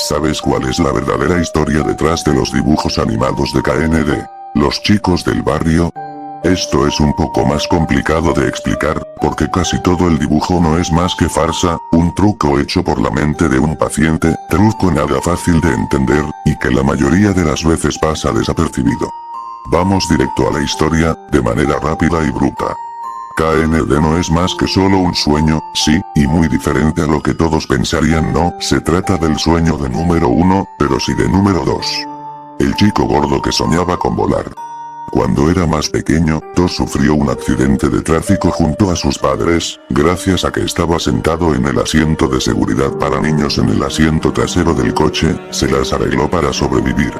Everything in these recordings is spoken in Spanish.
¿Sabes cuál es la verdadera historia detrás de los dibujos animados de KND? ¿Los chicos del barrio? Esto es un poco más complicado de explicar, porque casi todo el dibujo no es más que farsa, un truco hecho por la mente de un paciente, truco nada fácil de entender, y que la mayoría de las veces pasa desapercibido. Vamos directo a la historia, de manera rápida y bruta. KND no es más que solo un sueño, sí, y muy diferente a lo que todos pensarían. No se trata del sueño de número 1, pero sí de número 2. El chico gordo que soñaba con volar. Cuando era más pequeño, Tosh sufrió un accidente de tráfico junto a sus padres, gracias a que estaba sentado en el asiento de seguridad para niños en el asiento trasero del coche, se las arregló para sobrevivir.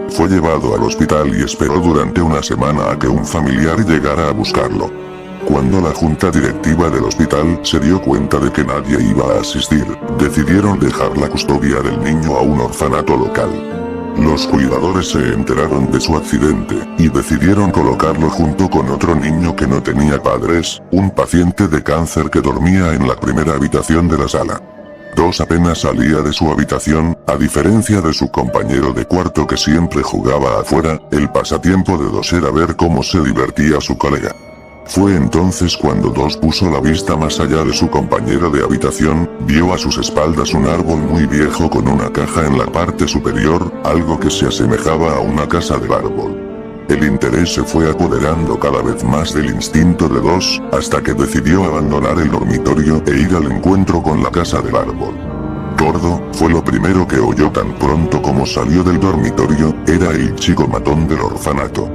Fue llevado al hospital y esperó durante una semana a que un familiar llegara a buscarlo. Cuando la junta directiva del hospital se dio cuenta de que nadie iba a asistir, decidieron dejar la custodia del niño a un orfanato local. Los cuidadores se enteraron de su accidente, y decidieron colocarlo junto con otro niño que no tenía padres, un paciente de cáncer que dormía en la primera habitación de la sala. Tosh apenas salía de su habitación, a diferencia de su compañero de cuarto que siempre jugaba afuera, el pasatiempo de Tosh era ver cómo se divertía su colega. Fue entonces cuando Tosh puso la vista más allá de su compañero de habitación, vio a sus espaldas un árbol muy viejo con una caja en la parte superior, algo que se asemejaba a una casa del árbol. El interés se fue apoderando cada vez más del instinto de Tosh, hasta que decidió abandonar el dormitorio e ir al encuentro con la casa del árbol. Gordo, fue lo primero que oyó tan pronto como salió del dormitorio, era el chico matón del orfanato.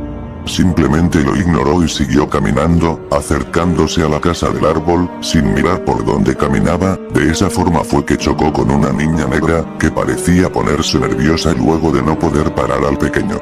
Simplemente lo ignoró y siguió caminando, acercándose a la casa del árbol, sin mirar por dónde caminaba. De esa forma fue que chocó con una niña negra, que parecía ponerse nerviosa luego de no poder parar al pequeño.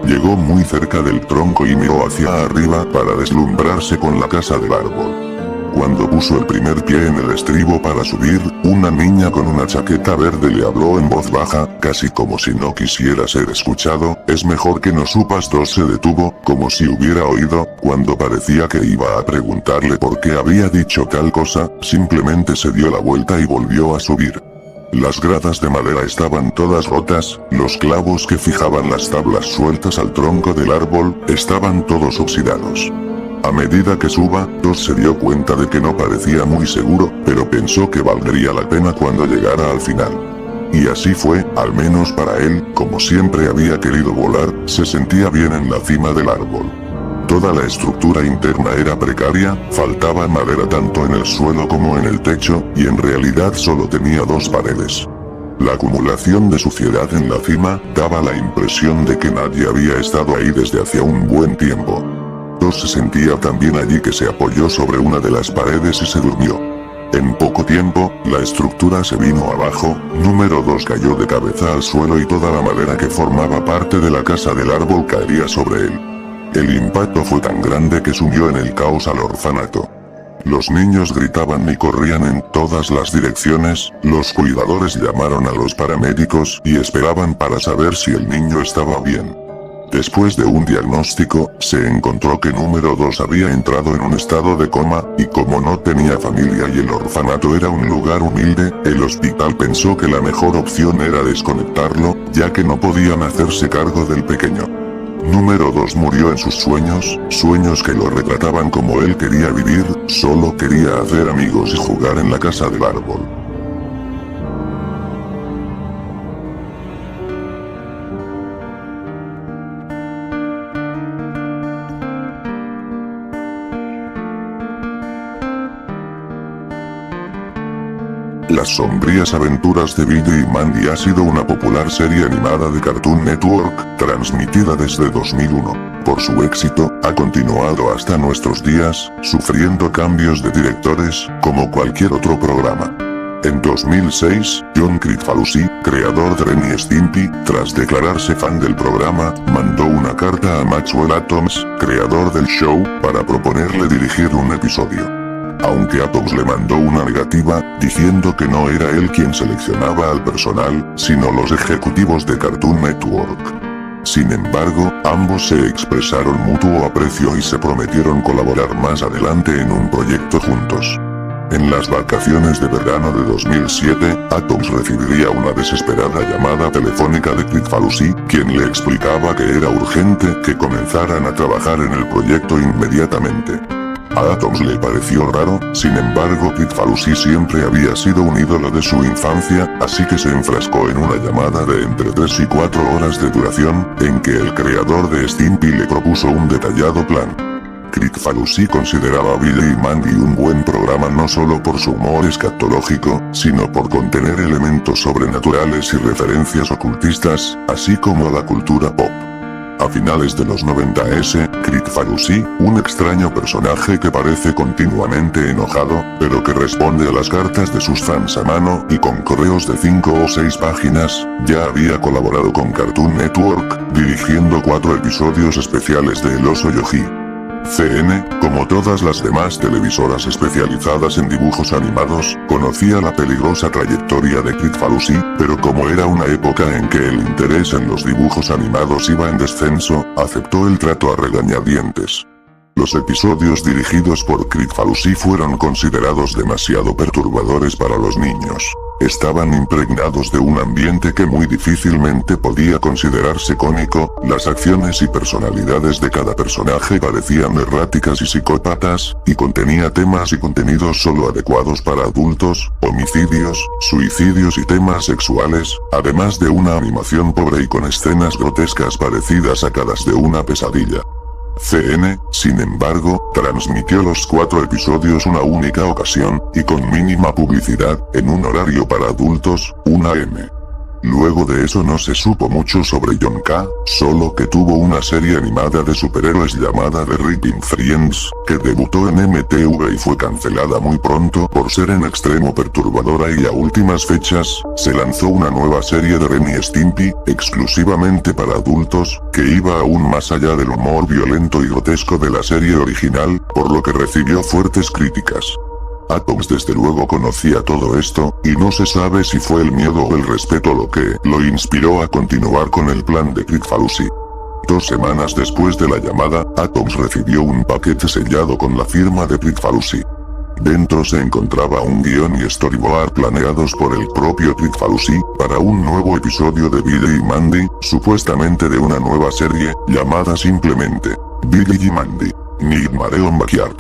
Llegó muy cerca del tronco y miró hacia arriba para deslumbrarse con la casa del árbol. Cuando puso el primer pie en el estribo para subir, una niña con una chaqueta verde le habló en voz baja, casi como si no quisiera ser escuchado. Es mejor que no supas. Tosh se detuvo, como si hubiera oído, cuando parecía que iba a preguntarle por qué había dicho tal cosa, simplemente se dio la vuelta y volvió a subir. Las gradas de madera estaban todas rotas, los clavos que fijaban las tablas sueltas al tronco del árbol, estaban todos oxidados. A medida que suba, Tosh se dio cuenta de que no parecía muy seguro, pero pensó que valdría la pena cuando llegara al final. Y así fue, al menos para él, como siempre había querido volar, se sentía bien en la cima del árbol. Toda la estructura interna era precaria, faltaba madera tanto en el suelo como en el techo, y en realidad solo tenía dos paredes. La acumulación de suciedad en la cima, daba la impresión de que nadie había estado ahí desde hacía un buen tiempo. Tosh se sentía tan bien allí que se apoyó sobre una de las paredes y se durmió. En poco tiempo, la estructura se vino abajo, número 2 cayó de cabeza al suelo y toda la madera que formaba parte de la casa del árbol caería sobre él. El impacto fue tan grande que sumió en el caos al orfanato. Los niños gritaban y corrían en todas las direcciones, los cuidadores llamaron a los paramédicos y esperaban para saber si el niño estaba bien. Después de un diagnóstico, se encontró que número 2 había entrado en un estado de coma, y como no tenía familia y el orfanato era un lugar humilde, el hospital pensó que la mejor opción era desconectarlo, ya que no podían hacerse cargo del pequeño. Número 2 murió en sus sueños, sueños que lo retrataban como él quería vivir, solo quería hacer amigos y jugar en la casa del árbol. Las sombrías aventuras de Billy y Mandy ha sido una popular serie animada de Cartoon Network, transmitida desde 2001. Por su éxito, ha continuado hasta nuestros días, sufriendo cambios de directores, como cualquier otro programa. En 2006, John Kricfalusi, creador de Ren y Stimpy, tras declararse fan del programa, mandó una carta a Maxwell Atoms, creador del show, para proponerle dirigir un episodio. Aunque Atoms le mandó una negativa, diciendo que no era él quien seleccionaba al personal, sino los ejecutivos de Cartoon Network. Sin embargo, ambos se expresaron mutuo aprecio y se prometieron colaborar más adelante en un proyecto juntos. En las vacaciones de verano de 2007, Atoms recibiría una desesperada llamada telefónica de Kricfalusi, quien le explicaba que era urgente que comenzaran a trabajar en el proyecto inmediatamente. A Atoms le pareció raro, sin embargo Kricfalusi siempre había sido un ídolo de su infancia, así que se enfrascó en una llamada de entre 3 y 4 horas de duración, en que el creador de Stimpy le propuso un detallado plan. Kricfalusi consideraba Billy y Mandy un buen programa no solo por su humor escatológico, sino por contener elementos sobrenaturales y referencias ocultistas, así como la cultura pop. A finales de los 90s, Kricfalusi, un extraño personaje que parece continuamente enojado, pero que responde a las cartas de sus fans a mano y con correos de 5 o 6 páginas, ya había colaborado con Cartoon Network, dirigiendo 4 episodios especiales de El Oso Yogi. CN, como todas las demás televisoras especializadas en dibujos animados, conocía la peligrosa trayectoria de Kricfalusi, pero como era una época en que el interés en los dibujos animados iba en descenso, aceptó el trato a regañadientes. Los episodios dirigidos por Kricfalusi fueron considerados demasiado perturbadores para los niños. Estaban impregnados de un ambiente que muy difícilmente podía considerarse cómico, las acciones y personalidades de cada personaje parecían erráticas y psicópatas, y contenía temas y contenidos solo adecuados para adultos, homicidios, suicidios y temas sexuales, además de una animación pobre y con escenas grotescas parecidas sacadas de una pesadilla. CN, sin embargo, transmitió los 4 episodios una única ocasión, y con mínima publicidad, en un horario para adultos, 1 AM. Luego de eso no se supo mucho sobre John K., solo que tuvo una serie animada de superhéroes llamada The Ripping Friends, que debutó en MTV y fue cancelada muy pronto por ser en extremo perturbadora, y a últimas fechas, se lanzó una nueva serie de Ren y Stimpy, exclusivamente para adultos, que iba aún más allá del humor violento y grotesco de la serie original, por lo que recibió fuertes críticas. Atoms desde luego conocía todo esto, y no se sabe si fue el miedo o el respeto lo que lo inspiró a continuar con el plan de Kricfalusi. 2 semanas después de la llamada, Atoms recibió un paquete sellado con la firma de Kricfalusi. Dentro se encontraba un guión y storyboard planeados por el propio Kricfalusi, para un nuevo episodio de Billy y Mandy, supuestamente de una nueva serie, llamada simplemente Billy y Mandy, Nightmare on Backyard.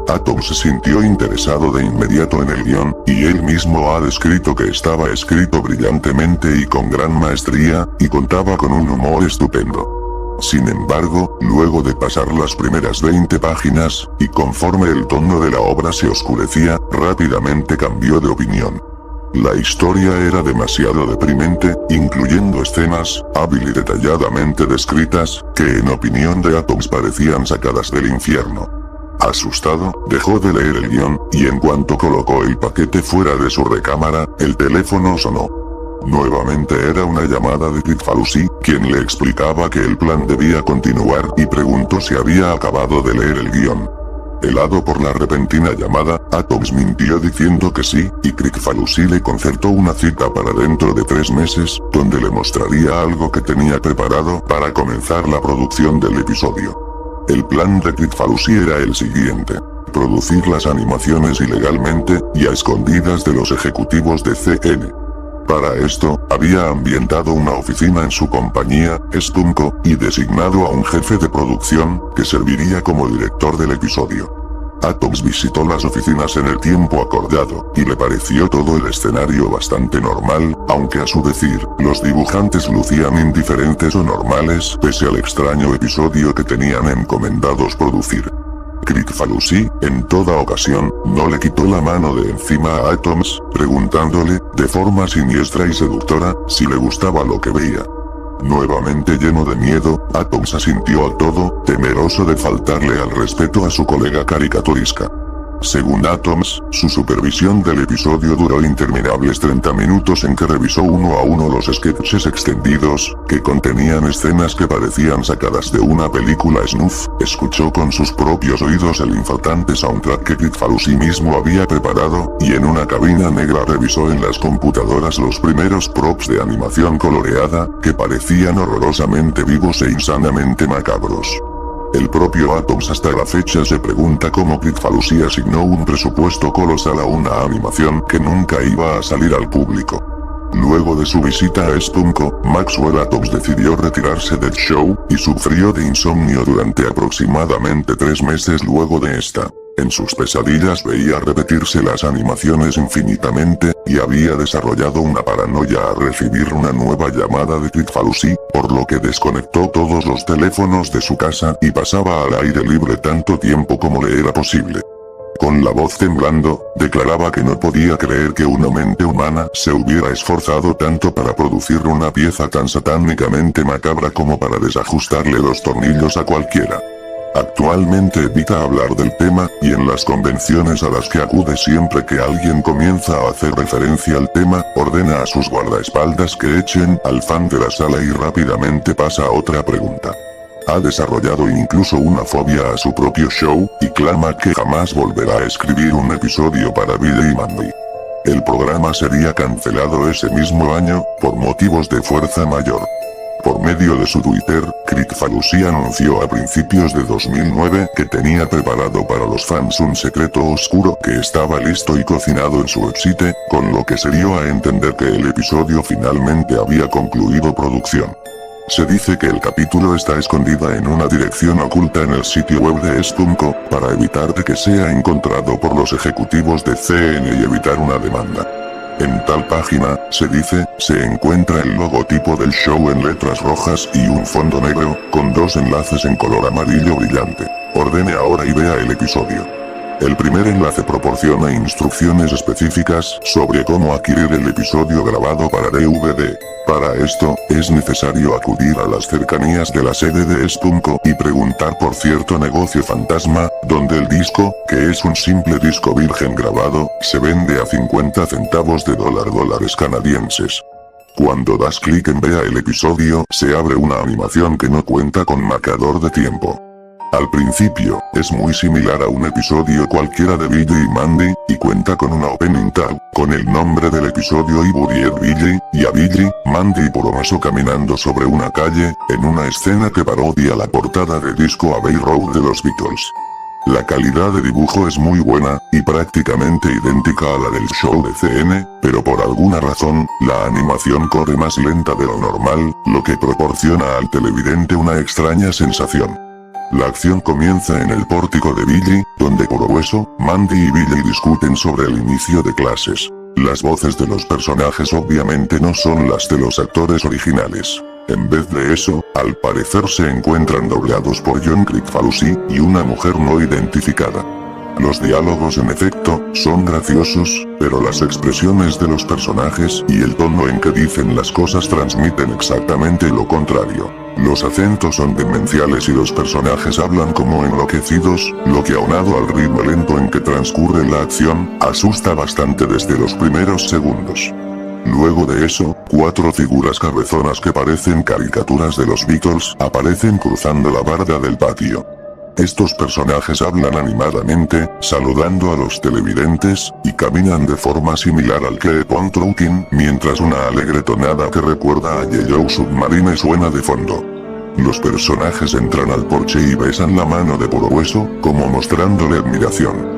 Atoms se sintió interesado de inmediato en el guión, y él mismo ha descrito que estaba escrito brillantemente y con gran maestría, y contaba con un humor estupendo. Sin embargo, luego de pasar las primeras 20 páginas, y conforme el tono de la obra se oscurecía, rápidamente cambió de opinión. La historia era demasiado deprimente, incluyendo escenas, hábil y detalladamente descritas, que en opinión de Atoms parecían sacadas del infierno. Asustado, dejó de leer el guión, y en cuanto colocó el paquete fuera de su recámara, el teléfono sonó. Nuevamente era una llamada de Kricfalusi, quien le explicaba que el plan debía continuar y preguntó si había acabado de leer el guión. Helado por la repentina llamada, Atoms mintió diciendo que sí, y Kricfalusi le concertó una cita para dentro de 3 meses, donde le mostraría algo que tenía preparado para comenzar la producción del episodio. El plan de Kricfalusi era el siguiente: producir las animaciones ilegalmente, y a escondidas de los ejecutivos de CN. Para esto, había ambientado una oficina en su compañía, Stunko, y designado a un jefe de producción, que serviría como director del episodio. Atoms visitó las oficinas en el tiempo acordado, y le pareció todo el escenario bastante normal, aunque a su decir, los dibujantes lucían indiferentes o normales pese al extraño episodio que tenían encomendados producir. Kricfalusi, en toda ocasión, no le quitó la mano de encima a Atoms, preguntándole, de forma siniestra y seductora, si le gustaba lo que veía. Nuevamente lleno de miedo, Atoms asintió a todo, temeroso de faltarle al respeto a su colega caricaturesca. Según Atoms, su supervisión del episodio duró interminables 30 minutos en que revisó uno a uno los sketches extendidos, que contenían escenas que parecían sacadas de una película snuff, escuchó con sus propios oídos el infartante soundtrack que Kricfalusi mismo había preparado, y en una cabina negra revisó en las computadoras los primeros props de animación coloreada, que parecían horrorosamente vivos e insanamente macabros. El propio Atoms hasta la fecha se pregunta cómo Kricfalusi asignó un presupuesto colosal a una animación que nunca iba a salir al público. Luego de su visita a Stunko, Maxwell Atoms decidió retirarse del show, y sufrió de insomnio durante aproximadamente 3 meses luego de esta. En sus pesadillas veía repetirse las animaciones infinitamente, y había desarrollado una paranoia al recibir una nueva llamada de Kricfalusi, por lo que desconectó todos los teléfonos de su casa y pasaba al aire libre tanto tiempo como le era posible. Con la voz temblando, declaraba que no podía creer que una mente humana se hubiera esforzado tanto para producir una pieza tan satánicamente macabra como para desajustarle los tornillos a cualquiera. Actualmente evita hablar del tema, y en las convenciones a las que acude siempre que alguien comienza a hacer referencia al tema, ordena a sus guardaespaldas que echen al fan de la sala y rápidamente pasa a otra pregunta. Ha desarrollado incluso una fobia a su propio show, y clama que jamás volverá a escribir un episodio para Billy y Mandy. El programa sería cancelado ese mismo año, por motivos de fuerza mayor. Por medio de su Twitter, Kricfalusi anunció a principios de 2009 que tenía preparado para los fans un secreto oscuro que estaba listo y cocinado en su website, con lo que se dio a entender que el episodio finalmente había concluido producción. Se dice que el capítulo está escondida en una dirección oculta en el sitio web de Stunko, para evitar de que sea encontrado por los ejecutivos de CN y evitar una demanda. En tal página, se dice, se encuentra el logotipo del show en letras rojas y un fondo negro, con 2 enlaces en color amarillo brillante. Ordene ahora y vea el episodio. El primer enlace proporciona instrucciones específicas sobre cómo adquirir el episodio grabado para DVD. Para esto, es necesario acudir a las cercanías de la sede de Stunko y preguntar por cierto negocio fantasma, donde el disco, que es un simple disco virgen grabado, se vende a 50 centavos de dólares canadienses. Cuando das clic en vea el episodio, se abre una animación que no cuenta con marcador de tiempo. Al principio, es muy similar a un episodio cualquiera de Billy y Mandy, y cuenta con una opening tag, con el nombre del episodio y Buried Billy, y a Billy, Mandy y Poromaso caminando sobre una calle, en una escena que parodia la portada de disco Abbey Road de los Beatles. La calidad de dibujo es muy buena, y prácticamente idéntica a la del show de CN, pero por alguna razón, la animación corre más lenta de lo normal, lo que proporciona al televidente una extraña sensación. La acción comienza en el pórtico de Billy, donde Porohueso, Mandy y Billy discuten sobre el inicio de clases. Las voces de los personajes obviamente no son las de los actores originales. En vez de eso, al parecer se encuentran doblados por John Kricfalusi y una mujer no identificada. Los diálogos en efecto, son graciosos, pero las expresiones de los personajes y el tono en que dicen las cosas transmiten exactamente lo contrario. Los acentos son demenciales y los personajes hablan como enloquecidos, lo que aunado al ritmo lento en que transcurre la acción, asusta bastante desde los primeros segundos. Luego de eso, 4 figuras cabezonas que parecen caricaturas de los Beatles aparecen cruzando la barda del patio. Estos personajes hablan animadamente, saludando a los televidentes, y caminan de forma similar al Keep on Trucking, mientras una alegre tonada que recuerda a Yellow Submarine suena de fondo. Los personajes entran al porche y besan la mano de Porohueso, como mostrándole admiración.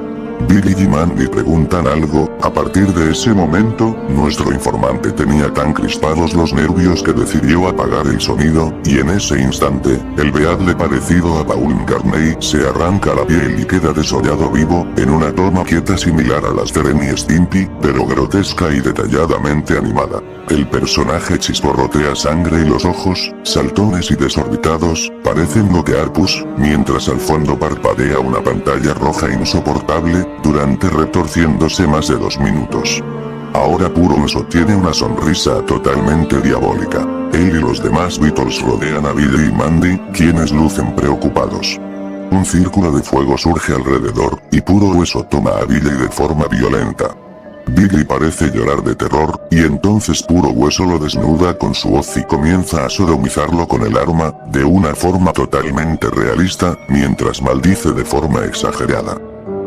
Billy y Mandy preguntan algo, a partir de ese momento, nuestro informante tenía tan crispados los nervios que decidió apagar el sonido, y en ese instante, el Beadle parecido a Paul McCartney se arranca la piel y queda desollado vivo, en una toma quieta similar a las de Ren y Stimpy, pero grotesca y detalladamente animada. El personaje chisporrotea sangre y los ojos, saltones y desorbitados, parecen bloquear pus, mientras al fondo parpadea una pantalla roja insoportable, durante retorciéndose más de 2 minutos. Ahora Porohueso tiene una sonrisa totalmente diabólica. Él y los demás Beatles rodean a Billy y Mandy, quienes lucen preocupados. Un círculo de fuego surge alrededor, y Porohueso toma a Billy de forma violenta. Billy parece llorar de terror, y entonces Porohueso lo desnuda con su hoz y comienza a sodomizarlo con el arma, de una forma totalmente realista, mientras maldice de forma exagerada.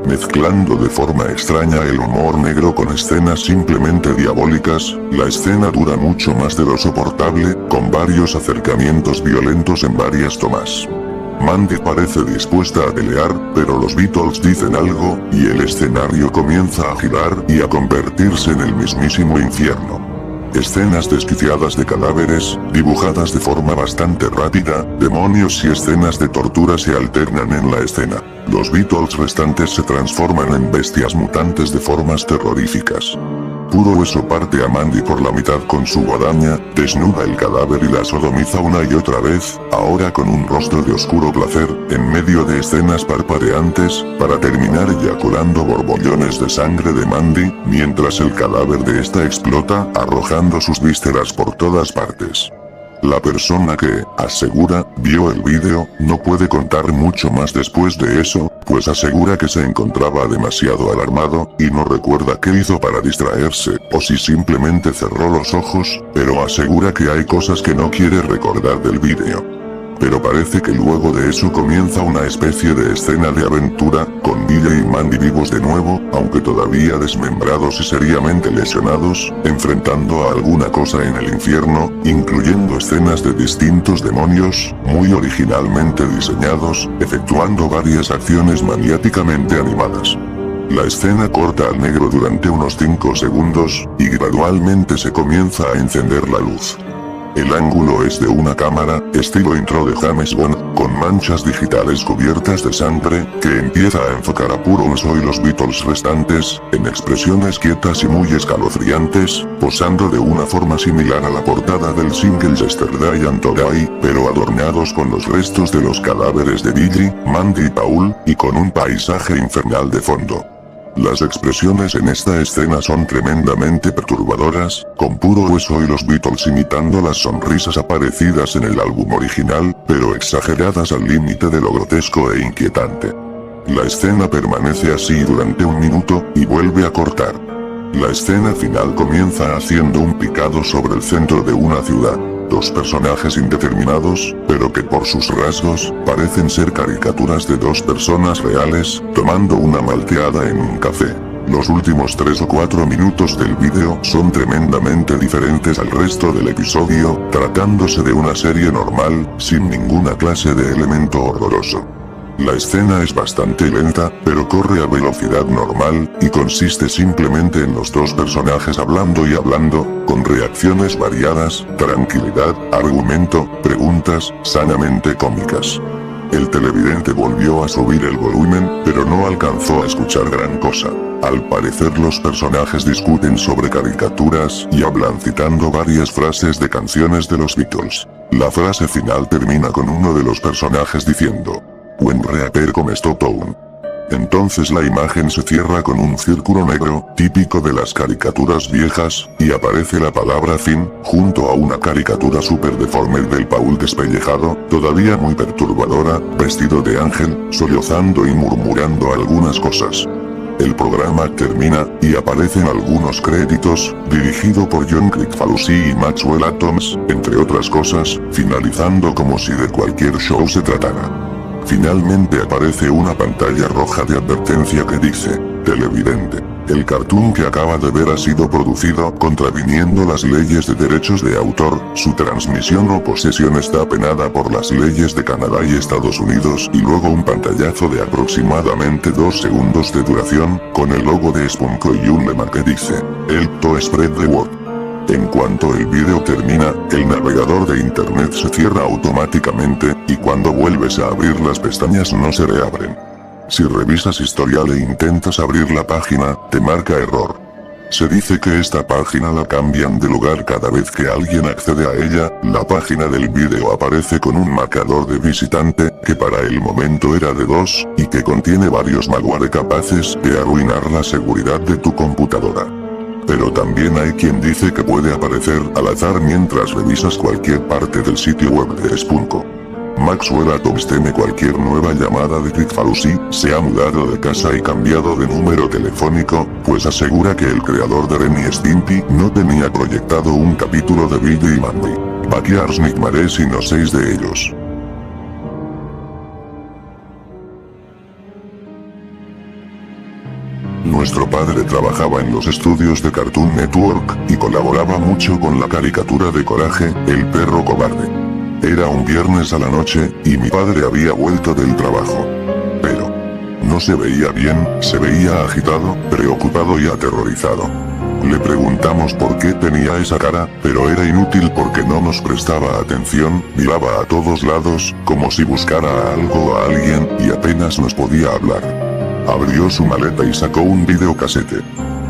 Mezclando de forma extraña el humor negro con escenas simplemente diabólicas, la escena dura mucho más de lo soportable, con varios acercamientos violentos en varias tomas. Mandy parece dispuesta a pelear, pero los Beatles dicen algo, y el escenario comienza a girar y a convertirse en el mismísimo infierno. Escenas desquiciadas de cadáveres, dibujadas de forma bastante rápida, demonios y escenas de tortura se alternan en la escena. Los Beatles restantes se transforman en bestias mutantes de formas terroríficas. Puro Hueso parte a Mandy por la mitad con su guadaña, desnuda el cadáver y la sodomiza una y otra vez, ahora con un rostro de oscuro placer, en medio de escenas parpadeantes, para terminar eyaculando borbollones de sangre de Mandy, mientras el cadáver de esta explota, arrojando sus vísceras por todas partes. La persona que, asegura, vio el vídeo, no puede contar mucho más después de eso, pues asegura que se encontraba demasiado alarmado, y no recuerda qué hizo para distraerse, o si simplemente cerró los ojos, pero asegura que hay cosas que no quiere recordar del vídeo. Pero parece que luego de eso comienza una especie de escena de aventura, con Billy y Mandy vivos de nuevo, aunque todavía desmembrados y seriamente lesionados, enfrentando a alguna cosa en el infierno, incluyendo escenas de distintos demonios, muy originalmente diseñados, efectuando varias acciones maniáticamente animadas. La escena corta al negro durante unos 5 segundos, y gradualmente se comienza a encender la luz. El ángulo es de una cámara, estilo intro de James Bond, con manchas digitales cubiertas de sangre, que empieza a enfocar a Puro Hueso y los Beatles restantes, en expresiones quietas y muy escalofriantes, posando de una forma similar a la portada del single Yesterday and Today, pero adornados con los restos de los cadáveres de Billy, Mandy y Paul, y con un paisaje infernal de fondo. Las expresiones en esta escena son tremendamente perturbadoras, con Puro Hueso y los Beatles imitando las sonrisas aparecidas en el álbum original, pero exageradas al límite de lo grotesco e inquietante. La escena permanece así durante 1 minuto, y vuelve a cortar. La escena final comienza haciendo un picado sobre el centro de una ciudad. 2 personajes indeterminados, pero que por sus rasgos, parecen ser caricaturas de 2 personas reales, tomando una malteada en un café. Los últimos 3 o 4 minutos del vídeo son tremendamente diferentes al resto del episodio, tratándose de una serie normal, sin ninguna clase de elemento horroroso. La escena es bastante lenta, pero corre a velocidad normal, y consiste simplemente en los 2 personajes hablando y hablando, con reacciones variadas, tranquilidad, argumento, preguntas, sanamente cómicas. El televidente volvió a subir el volumen, pero no alcanzó a escuchar gran cosa. Al parecer los personajes discuten sobre caricaturas y hablan citando varias frases de canciones de los Beatles. La frase final termina con uno de los personajes diciendo: "When reaper come stop town". Entonces la imagen se cierra con un círculo negro, típico de las caricaturas viejas, y aparece la palabra fin, junto a una caricatura súper deforme del Paul despellejado, todavía muy perturbadora, vestido de ángel, sollozando y murmurando algunas cosas. El programa termina, y aparecen algunos créditos, dirigido por John Kricfalusi y Maxwell Atoms, entre otras cosas, finalizando como si de cualquier show se tratara. Finalmente aparece una pantalla roja de advertencia que dice: televidente, el cartoon que acaba de ver ha sido producido contraviniendo las leyes de derechos de autor, su transmisión o posesión está penada por las leyes de Canadá y Estados Unidos, y luego un pantallazo de aproximadamente 2 segundos de duración, con el logo de Spunko y un lema que dice: "Help to spread the word". En cuanto el vídeo termina, el navegador de internet se cierra automáticamente, y cuando vuelves a abrir las pestañas no se reabren. Si revisas historial e intentas abrir la página, te marca error. Se dice que esta página la cambian de lugar cada vez que alguien accede a ella. La página del vídeo aparece con un marcador de visitante, que para el momento era de 2, y que contiene varios malware capaces de arruinar la seguridad de tu computadora. Pero también hay quien dice que puede aparecer al azar mientras revisas cualquier parte del sitio web de Spunko. Maxwell Atoms teme cualquier nueva llamada de Kricfalusi, se ha mudado de casa y cambiado de número telefónico, pues asegura que el creador de Ren y Stimpy no tenía proyectado un capítulo de Billy y Mandy. Backyards Nightmares y no 6 de ellos. Nuestro padre trabajaba en los estudios de Cartoon Network, y colaboraba mucho con la caricatura de Coraje, el perro cobarde. Era un viernes a la noche, y mi padre había vuelto del trabajo. Pero no se veía bien, se veía agitado, preocupado y aterrorizado. Le preguntamos por qué tenía esa cara, pero era inútil porque no nos prestaba atención, miraba a todos lados, como si buscara a algo o a alguien, y apenas nos podía hablar. Abrió su maleta y sacó un videocasete.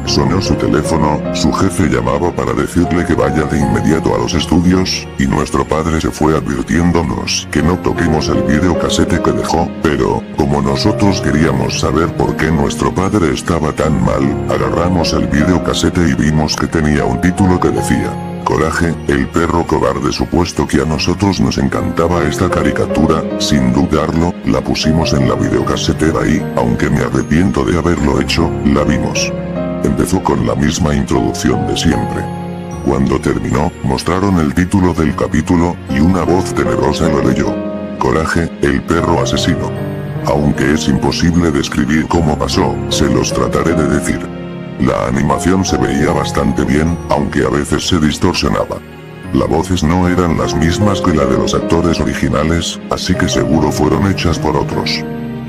Sonó su teléfono, su jefe llamaba para decirle que vaya de inmediato a los estudios, y nuestro padre se fue advirtiéndonos que no toquemos el videocasete que dejó, pero, como nosotros queríamos saber por qué nuestro padre estaba tan mal, agarramos el videocasete y vimos que tenía un título que decía: Coraje, el perro cobarde. Supuesto que a nosotros nos encantaba esta caricatura, sin dudarlo, la pusimos en la videocasetera y, aunque me arrepiento de haberlo hecho, la vimos. Empezó con la misma introducción de siempre. Cuando terminó, mostraron el título del capítulo, y una voz tenebrosa lo leyó: Coraje, el perro asesino. Aunque es imposible describir cómo pasó, se los trataré de decir. La animación se veía bastante bien, aunque a veces se distorsionaba. Las voces no eran las mismas que la de los actores originales, así que seguro fueron hechas por otros.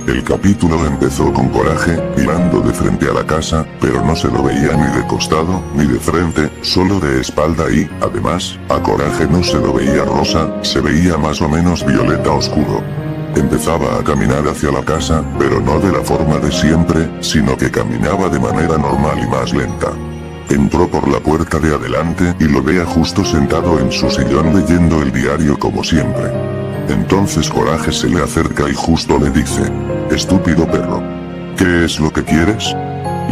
El capítulo empezó con Coraje, mirando de frente a la casa, pero no se lo veía ni de costado, ni de frente, solo de espalda y, además, a Coraje no se lo veía rosa, se veía más o menos violeta oscuro. Empezaba a caminar hacia la casa, pero no de la forma de siempre, sino que caminaba de manera normal y más lenta. Entró por la puerta de adelante y lo veía justo sentado en su sillón leyendo el diario como siempre. Entonces Coraje se le acerca y justo le dice: Estúpido perro. ¿Qué es lo que quieres?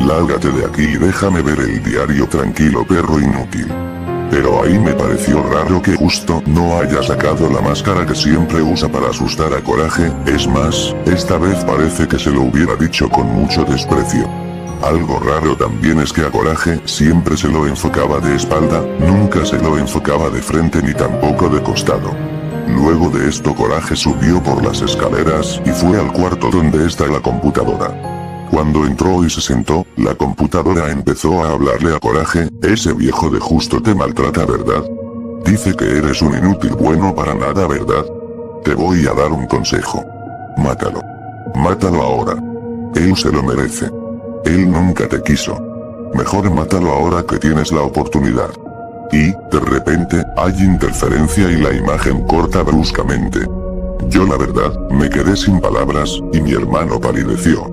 Lárgate de aquí y déjame ver el diario tranquilo, perro inútil. Pero ahí me pareció raro que justo no haya sacado la máscara que siempre usa para asustar a Coraje, es más, esta vez parece que se lo hubiera dicho con mucho desprecio. Algo raro también es que a Coraje siempre se lo enfocaba de espalda, nunca se lo enfocaba de frente ni tampoco de costado. Luego de esto Coraje subió por las escaleras y fue al cuarto donde está la computadora. Cuando entró y se sentó, la computadora empezó a hablarle a Coraje: ese viejo de justo te maltrata, ¿verdad? Dice que eres un inútil bueno para nada, ¿verdad? Te voy a dar un consejo. Mátalo. Mátalo ahora. Él se lo merece. Él nunca te quiso. Mejor mátalo ahora que tienes la oportunidad. Y, de repente, hay interferencia y la imagen corta bruscamente. Yo la verdad, me quedé sin palabras, y mi hermano palideció.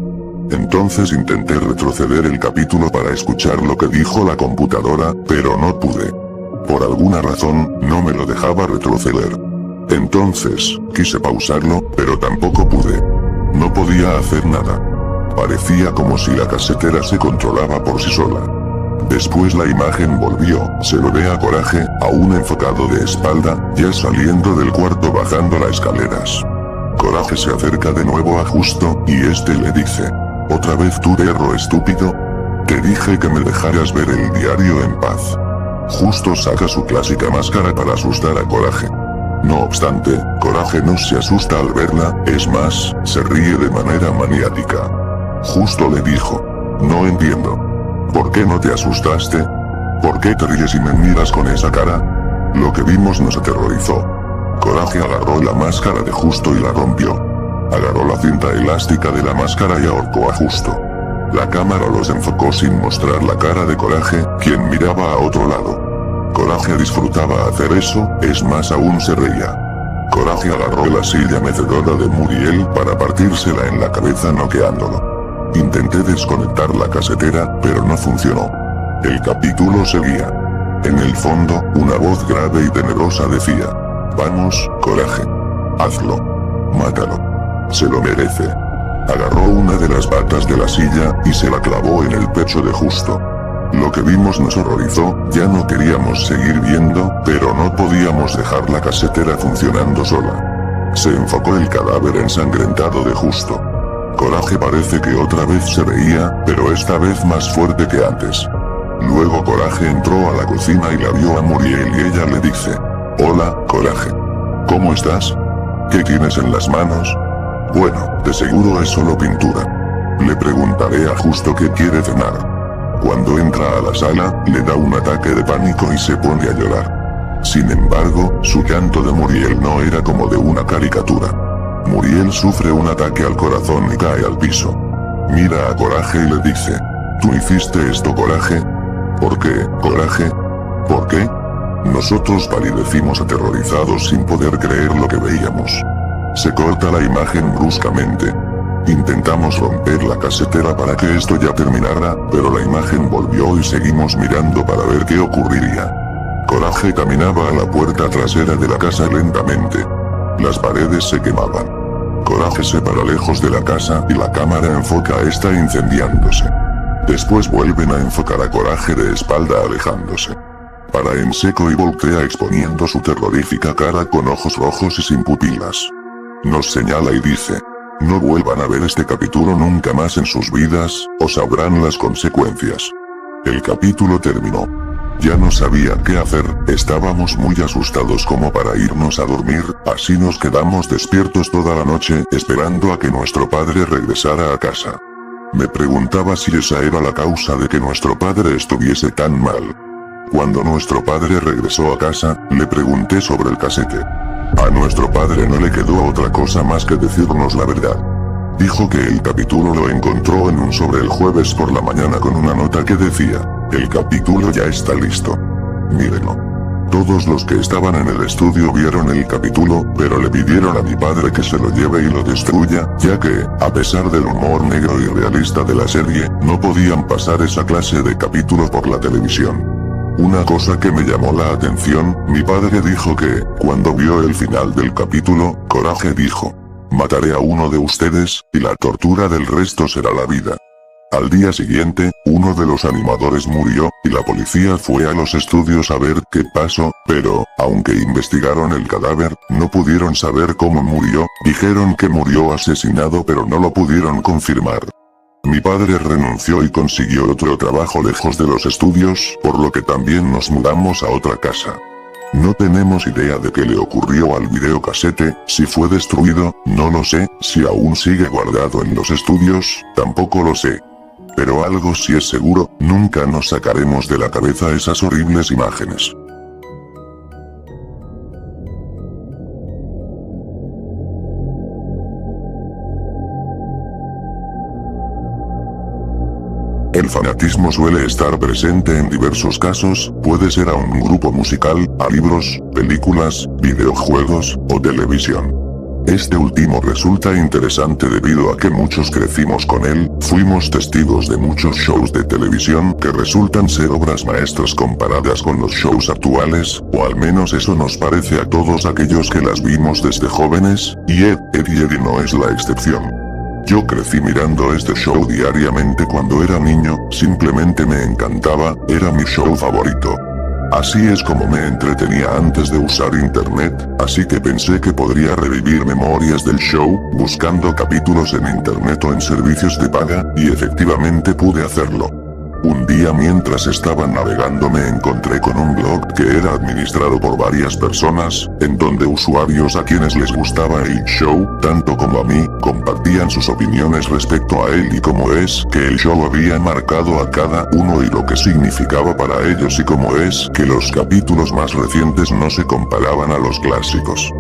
Entonces intenté retroceder el capítulo para escuchar lo que dijo la computadora, pero no pude. Por alguna razón, no me lo dejaba retroceder. Entonces, quise pausarlo, pero tampoco pude. No podía hacer nada. Parecía como si la casetera se controlaba por sí sola. Después la imagen volvió, se lo ve a Coraje, aún enfocado de espalda, ya saliendo del cuarto bajando las escaleras. Coraje se acerca de nuevo a Justo, y este le dice: ¿otra vez tú, perro estúpido? Te dije que me dejaras ver el diario en paz. Justo saca su clásica máscara para asustar a Coraje. No obstante, Coraje no se asusta al verla, es más, se ríe de manera maniática. Justo le dijo: no entiendo. ¿Por qué no te asustaste? ¿Por qué te ríes y me miras con esa cara? Lo que vimos nos aterrorizó. Coraje agarró la máscara de Justo y la rompió. Agarró la cinta elástica de la máscara y ahorcó a Justo. La cámara los enfocó sin mostrar la cara de Coraje, quien miraba a otro lado. Coraje disfrutaba hacer eso, es más, aún se reía. Coraje agarró la silla mecedora de Muriel para partírsela en la cabeza noqueándolo. Intenté desconectar la casetera, pero no funcionó. El capítulo seguía. En el fondo, una voz grave y tenebrosa decía: vamos, Coraje. Hazlo. Mátalo. Se lo merece. Agarró una de las patas de la silla, y se la clavó en el pecho de Justo. Lo que vimos nos horrorizó, ya no queríamos seguir viendo, pero no podíamos dejar la casetera funcionando sola. Se enfocó el cadáver ensangrentado de Justo. Coraje parece que otra vez se reía, pero esta vez más fuerte que antes. Luego Coraje entró a la cocina y la vio a Muriel y ella le dice: hola, Coraje. ¿Cómo estás? ¿Qué tienes en las manos? Bueno, de seguro es solo pintura. Le preguntaré a Justo qué quiere cenar. Cuando entra a la sala, le da un ataque de pánico y se pone a llorar. Sin embargo, su llanto de Muriel no era como de una caricatura. Muriel sufre un ataque al corazón y cae al piso. Mira a Coraje y le dice: ¿Tú hiciste esto, Coraje? ¿Por qué, Coraje? ¿Por qué? Nosotros palidecimos aterrorizados sin poder creer lo que veíamos. Se corta la imagen bruscamente. Intentamos romper la casetera para que esto ya terminara, pero la imagen volvió y seguimos mirando para ver qué ocurriría. Coraje caminaba a la puerta trasera de la casa lentamente. Las paredes se quemaban. Coraje se para lejos de la casa y la cámara enfoca a esta incendiándose. Después vuelven a enfocar a Coraje de espalda alejándose. Para en seco y voltea exponiendo su terrorífica cara con ojos rojos y sin pupilas. Nos señala y dice: no vuelvan a ver este capítulo nunca más en sus vidas, o sabrán las consecuencias. El capítulo terminó. Ya no sabía qué hacer, estábamos muy asustados como para irnos a dormir, así nos quedamos despiertos toda la noche esperando a que nuestro padre regresara a casa. Me preguntaba si esa era la causa de que nuestro padre estuviese tan mal. Cuando nuestro padre regresó a casa, le pregunté sobre el casete. A nuestro padre no le quedó otra cosa más que decirnos la verdad. Dijo que el capítulo lo encontró en un sobre el jueves por la mañana con una nota que decía: el capítulo ya está listo. Mírenlo. Todos los que estaban en el estudio vieron el capítulo, pero le pidieron a mi padre que se lo lleve y lo destruya, ya que, a pesar del humor negro y realista de la serie, no podían pasar esa clase de capítulos por la televisión. Una cosa que me llamó la atención, mi padre dijo que, cuando vio el final del capítulo, Coraje dijo: mataré a uno de ustedes, y la tortura del resto será la vida. Al día siguiente, uno de los animadores murió, y la policía fue a los estudios a ver qué pasó, pero, aunque investigaron el cadáver, no pudieron saber cómo murió, dijeron que murió asesinado pero no lo pudieron confirmar. Mi padre renunció y consiguió otro trabajo lejos de los estudios, por lo que también nos mudamos a otra casa. No tenemos idea de qué le ocurrió al videocasete, si fue destruido, no lo sé, si aún sigue guardado en los estudios, tampoco lo sé. Pero algo sí es seguro, nunca nos sacaremos de la cabeza esas horribles imágenes. El fanatismo suele estar presente en diversos casos, puede ser a un grupo musical, a libros, películas, videojuegos, o televisión. Este último resulta interesante debido a que muchos crecimos con él, fuimos testigos de muchos shows de televisión que resultan ser obras maestras comparadas con los shows actuales, o al menos eso nos parece a todos aquellos que las vimos desde jóvenes, y Ed, Edd y Eddy no es la excepción. Yo crecí mirando este show diariamente cuando era niño, simplemente me encantaba, era mi show favorito. Así es como me entretenía antes de usar internet, así que pensé que podría revivir memorias del show, buscando capítulos en internet o en servicios de paga, y efectivamente pude hacerlo. Un día mientras estaba navegando me encontré con un blog que era administrado por varias personas, en donde usuarios a quienes les gustaba el show, tanto como a mí, compartían sus opiniones respecto a él y cómo es que el show había marcado a cada uno y lo que significaba para ellos y cómo es que los capítulos más recientes no se comparaban a los clásicos.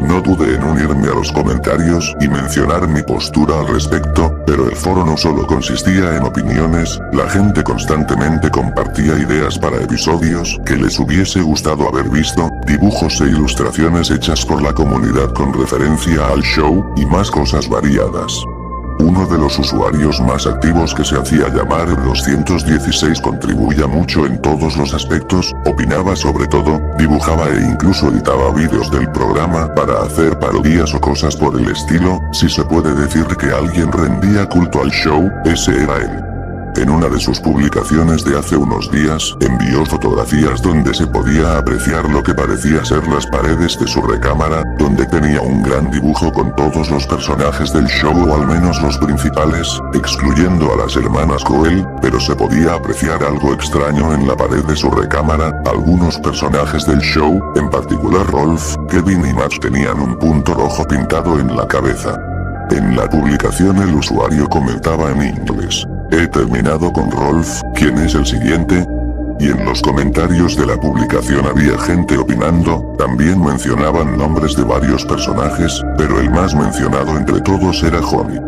No dudé en unirme a los comentarios y mencionar mi postura al respecto, pero el foro no solo consistía en opiniones, la gente constantemente compartía ideas para episodios que les hubiese gustado haber visto, dibujos e ilustraciones hechas por la comunidad con referencia al show, y más cosas variadas. Uno de los usuarios más activos que se hacía llamar 216 contribuía mucho en todos los aspectos, opinaba sobre todo, dibujaba e incluso editaba vídeos del programa para hacer parodias o cosas por el estilo, si se puede decir que alguien rendía culto al show, ese era él. En una de sus publicaciones de hace unos días, envió fotografías donde se podía apreciar lo que parecía ser las paredes de su recámara, donde tenía un gran dibujo con todos los personajes del show o al menos los principales, excluyendo a las hermanas Coel, pero se podía apreciar algo extraño en la pared de su recámara, algunos personajes del show, en particular Rolf, Kevin y Max tenían un punto rojo pintado en la cabeza. En la publicación el usuario comentaba en inglés: he terminado con Rolf, ¿quién es el siguiente? y en los comentarios de la publicación había gente opinando, también mencionaban nombres de varios personajes, pero el más mencionado entre todos era Honey.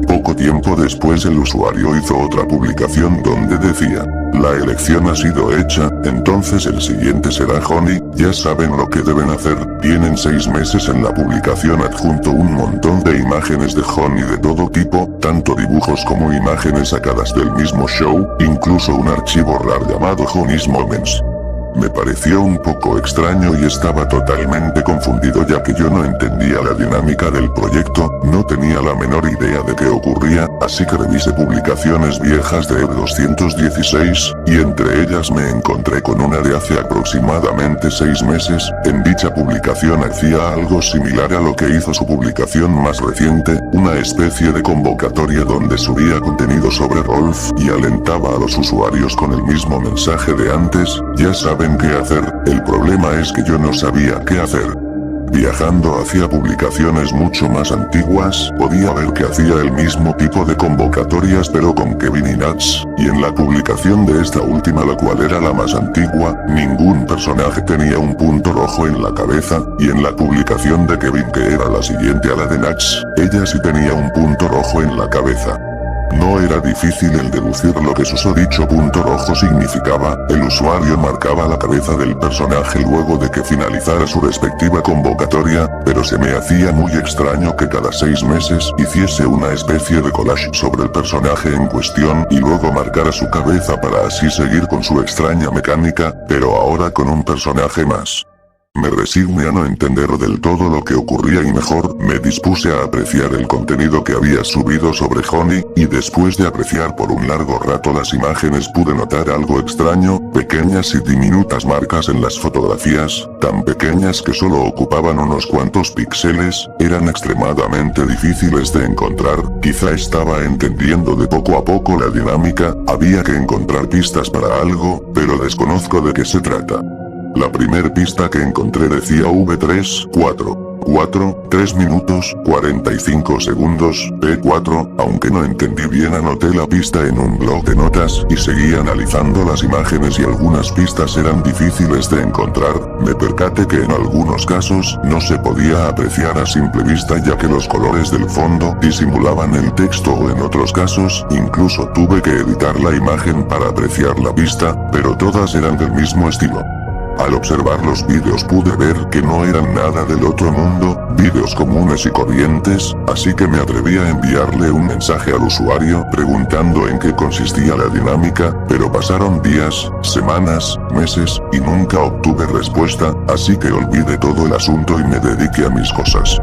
Poco tiempo después el usuario hizo otra publicación donde decía, la elección ha sido hecha, entonces el siguiente será Honey, ya saben lo que deben hacer, tienen 6 meses. En la publicación adjunto un montón de imágenes de Honey de todo tipo, tanto dibujos como imágenes sacadas del mismo show, incluso un archivo RAR llamado Honey's Moments. Me pareció un poco extraño y estaba totalmente confundido ya que yo no entendía la dinámica del proyecto, no tenía la menor idea de qué ocurría, así que revisé publicaciones viejas de Ed216, y entre ellas me encontré con una de hace aproximadamente 6 meses, en dicha publicación hacía algo similar a lo que hizo su publicación más reciente, una especie de convocatoria donde subía contenido sobre Rolf y alentaba a los usuarios con el mismo mensaje de antes, ya saben qué hacer, el problema es que yo no sabía qué hacer. Viajando hacia publicaciones mucho más antiguas, podía ver que hacía el mismo tipo de convocatorias pero con Kevin y Nats, y en la publicación de esta última, la cual era la más antigua, ningún personaje tenía un punto rojo en la cabeza, y en la publicación de Kevin, que era la siguiente a la de Nats, ella sí tenía un punto rojo en la cabeza. No era difícil el deducir lo que susodicho punto rojo significaba, el usuario marcaba la cabeza del personaje luego de que finalizara su respectiva convocatoria, pero se me hacía muy extraño que cada 6 meses hiciese una especie de collage sobre el personaje en cuestión y luego marcara su cabeza para así seguir con su extraña mecánica, pero ahora con un personaje más. Me resigné a no entender del todo lo que ocurría y mejor me dispuse a apreciar el contenido que había subido sobre Honey, y después de apreciar por un largo rato las imágenes pude notar algo extraño, pequeñas y diminutas marcas en las fotografías, tan pequeñas que solo ocupaban unos cuantos píxeles, eran extremadamente difíciles de encontrar, quizá estaba entendiendo de poco a poco la dinámica, había que encontrar pistas para algo, pero desconozco de qué se trata. La primer pista que encontré decía V3, 4, 3 minutos, 45 segundos, P4, aunque no entendí bien anoté la pista en un blog de notas y seguí analizando las imágenes y algunas pistas eran difíciles de encontrar, me percaté que en algunos casos no se podía apreciar a simple vista ya que los colores del fondo disimulaban el texto o en otros casos incluso tuve que editar la imagen para apreciar la pista, pero todas eran del mismo estilo. Al observar los vídeos pude ver que no eran nada del otro mundo, vídeos comunes y corrientes, así que me atreví a enviarle un mensaje al usuario preguntando en qué consistía la dinámica, pero pasaron días, semanas, meses, y nunca obtuve respuesta, así que olvidé todo el asunto y me dediqué a mis cosas.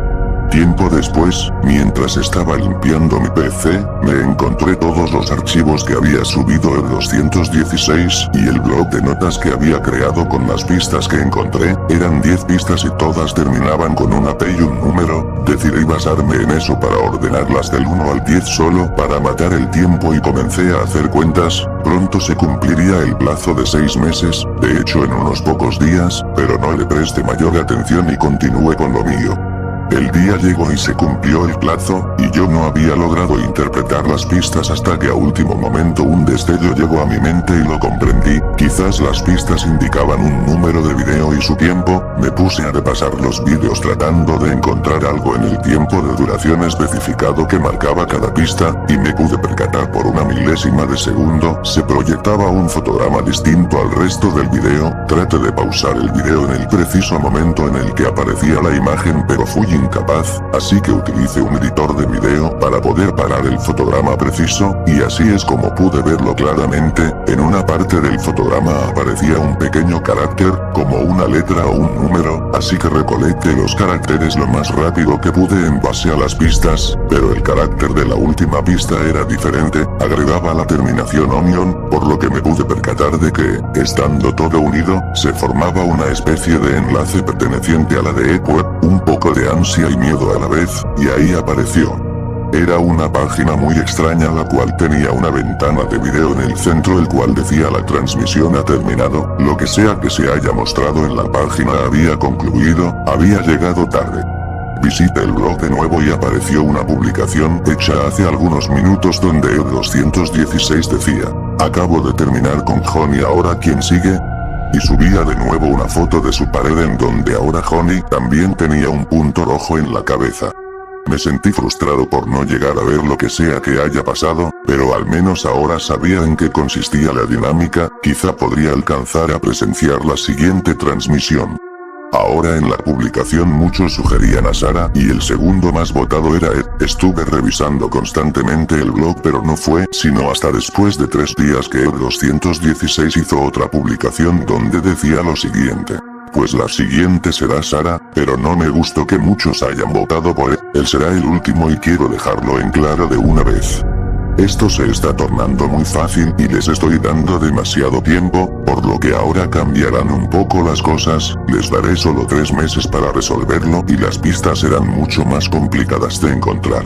Tiempo después, mientras estaba limpiando mi PC, me encontré todos los archivos que había subido el 216 y el blog de notas que había creado con las pistas que encontré, eran 10 pistas y todas terminaban con una P y un número, decidí basarme en eso para ordenarlas del 1 al 10 solo para matar el tiempo y comencé a hacer cuentas, pronto se cumpliría el plazo de 6 meses, de hecho en unos pocos días, pero no le presté mayor atención y continué con lo mío. El día llegó y se cumplió el plazo, y yo no había logrado interpretar las pistas hasta que a último momento un destello llegó a mi mente y lo comprendí, quizás las pistas indicaban un número de video y su tiempo, me puse a repasar los vídeos tratando de encontrar algo en el tiempo de duración especificado que marcaba cada pista, y me pude percatar por una milésima de segundo, se proyectaba un fotograma distinto al resto del video, traté de pausar el video en el preciso momento en el que aparecía la imagen pero fui incapaz, así que utilicé un editor de video para poder parar el fotograma preciso, y así es como pude verlo claramente, en una parte del fotograma aparecía un pequeño carácter, como una letra o un número, así que recolecté los caracteres lo más rápido que pude en base a las pistas, pero el carácter de la última pista era diferente, agregaba la terminación onion, por lo que me pude percatar de que, estando todo unido, se formaba una especie de enlace perteneciente a la de Epweb, un poco de ansia y miedo a la vez, y ahí apareció. Era una página muy extraña la cual tenía una ventana de video en el centro el cual decía la transmisión ha terminado, lo que sea que se haya mostrado en la página había concluido, había llegado tarde. Visité el blog de nuevo y apareció una publicación hecha hace algunos minutos donde el 216 decía, Acabo de terminar con Honey, ahora ¿quién sigue? Y subía de nuevo una foto de su pared en donde ahora Honey también tenía un punto rojo en la cabeza. Me sentí frustrado por no llegar a ver lo que sea que haya pasado, pero al menos ahora sabía en qué consistía la dinámica, quizá podría alcanzar a presenciar la siguiente transmisión. Ahora en la publicación muchos sugerían a Sara y el segundo más votado era Ed. Estuve revisando constantemente el blog pero no fue sino hasta después de 3 días que Ed216 hizo otra publicación donde decía lo siguiente. Pues la siguiente será Sara, pero no me gustó que muchos hayan votado por Ed. Él será el último y quiero dejarlo en claro de una vez. Esto se está tornando muy fácil y les estoy dando demasiado tiempo, por lo que ahora cambiarán un poco las cosas, les daré solo 3 meses para resolverlo y las pistas serán mucho más complicadas de encontrar.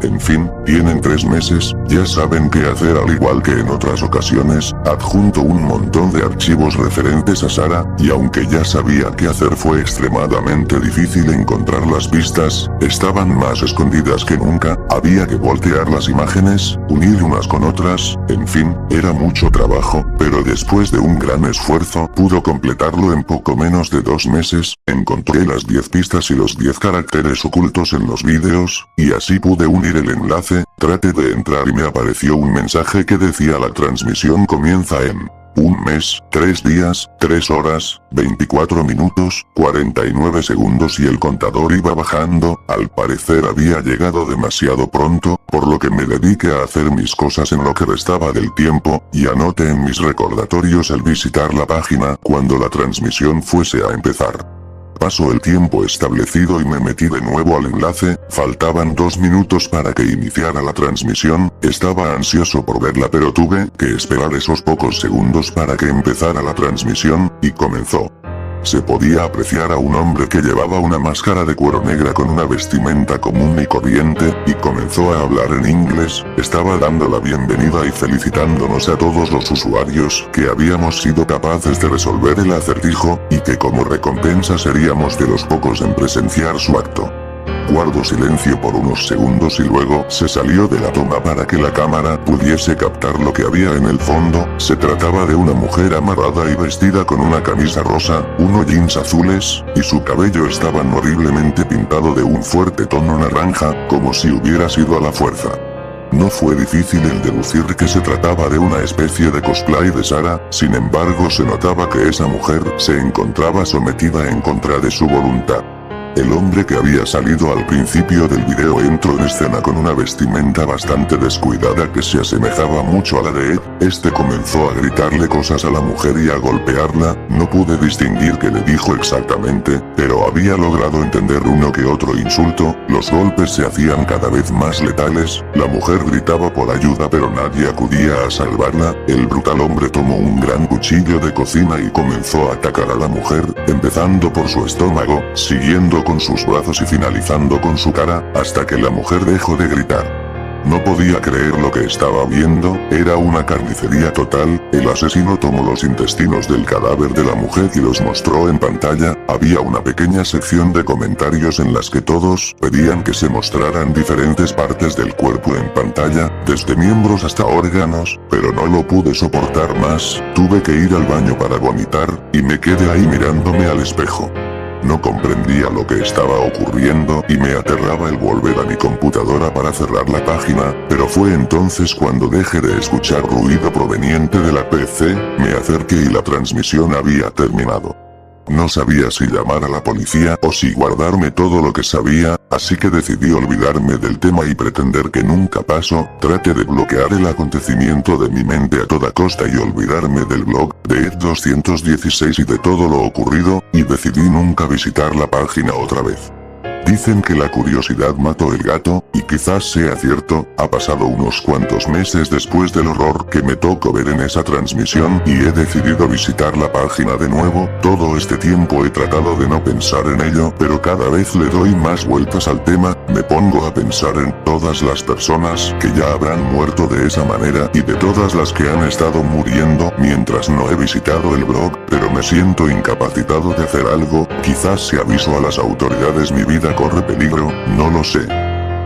En fin, tienen 3 meses, ya saben qué hacer al igual que en otras ocasiones, adjunto un montón de archivos referentes a Sara, y aunque ya sabía qué hacer fue extremadamente difícil encontrar las pistas, estaban más escondidas que nunca, había que voltear las imágenes, unir unas con otras, en fin, era mucho trabajo, pero después de un gran esfuerzo pudo completarlo en poco menos de 2 meses, encontré las 10 pistas y los 10 caracteres ocultos en los vídeos, y así pude unir el enlace, traté de entrar y me apareció un mensaje que decía la transmisión comienza en 1 mes, 3 días, 3 horas, 24 minutos, 49 segundos y el contador iba bajando, al parecer había llegado demasiado pronto, por lo que me dediqué a hacer mis cosas en lo que restaba del tiempo, y anoté en mis recordatorios el visitar la página cuando la transmisión fuese a empezar. Pasó el tiempo establecido y me metí de nuevo al enlace, faltaban 2 minutos para que iniciara la transmisión, estaba ansioso por verla pero tuve que esperar esos pocos segundos para que empezara la transmisión, y comenzó. Se podía apreciar a un hombre que llevaba una máscara de cuero negra con una vestimenta común y corriente, y comenzó a hablar en inglés, estaba dando la bienvenida y felicitándonos a todos los usuarios que habíamos sido capaces de resolver el acertijo, y que como recompensa seríamos de los pocos en presenciar su acto. Guardó silencio por unos segundos y luego se salió de la toma para que la cámara pudiese captar lo que había en el fondo. Se trataba de una mujer amarrada y vestida con una camisa rosa, unos jeans azules, y su cabello estaba horriblemente pintado de un fuerte tono naranja, como si hubiera sido a la fuerza. No fue difícil el deducir que se trataba de una especie de cosplay de Sara, sin embargo se notaba que esa mujer se encontraba sometida en contra de su voluntad. El hombre que había salido al principio del video entró en escena con una vestimenta bastante descuidada que se asemejaba mucho a la de Ed. Este comenzó a gritarle cosas a la mujer y a golpearla, no pude distinguir qué le dijo exactamente, pero había logrado entender uno que otro insulto, los golpes se hacían cada vez más letales, la mujer gritaba por ayuda pero nadie acudía a salvarla, el brutal hombre tomó un gran cuchillo de cocina y comenzó a atacar a la mujer, empezando por su estómago, siguiendo con sus brazos y finalizando con su cara, hasta que la mujer dejó de gritar. No podía creer lo que estaba viendo, era una carnicería total, el asesino tomó los intestinos del cadáver de la mujer y los mostró en pantalla, había una pequeña sección de comentarios en las que todos pedían que se mostraran diferentes partes del cuerpo en pantalla, desde miembros hasta órganos, pero no lo pude soportar más, tuve que ir al baño para vomitar, y me quedé ahí mirándome al espejo. No comprendía lo que estaba ocurriendo y me aterraba el volver a mi computadora para cerrar la página, pero fue entonces cuando dejé de escuchar ruido proveniente de la PC, me acerqué y la transmisión había terminado. No sabía si llamar a la policía o si guardarme todo lo que sabía, así que decidí olvidarme del tema y pretender que nunca pasó, traté de bloquear el acontecimiento de mi mente a toda costa y olvidarme del blog de Ed216 y de todo lo ocurrido, y decidí nunca visitar la página otra vez. Dicen que la curiosidad mató el gato, y quizás sea cierto, ha pasado unos cuantos meses después del horror que me tocó ver en esa transmisión y he decidido visitar la página de nuevo, todo este tiempo he tratado de no pensar en ello, pero cada vez le doy más vueltas al tema, me pongo a pensar en todas las personas que ya habrán muerto de esa manera y de todas las que han estado muriendo mientras no he visitado el blog, pero me siento incapacitado de hacer algo, quizás si aviso a las autoridades mi vida corre peligro, no lo sé.